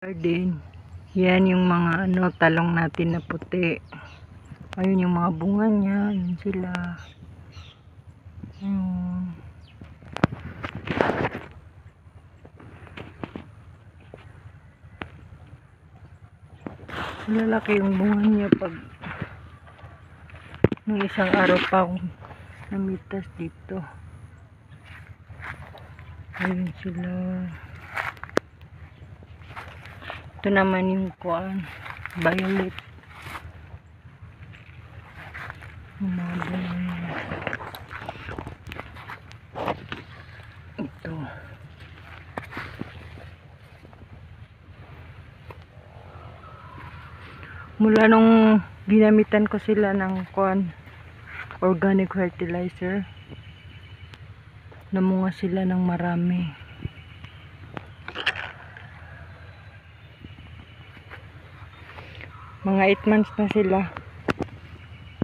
Garden. Yan yung mga talong natin na puti. Ayun yung mga bunga niya. Yun sila. Lalaki yung bunga niya pag nung isang araw pa akong namitas dito. Ayun sila. Ito naman yung violet. Yung mga bunga niya. Ito. Mula nung ginamitan ko sila ng organic fertilizer, namunga sila ng marami. Mga 8 months na sila.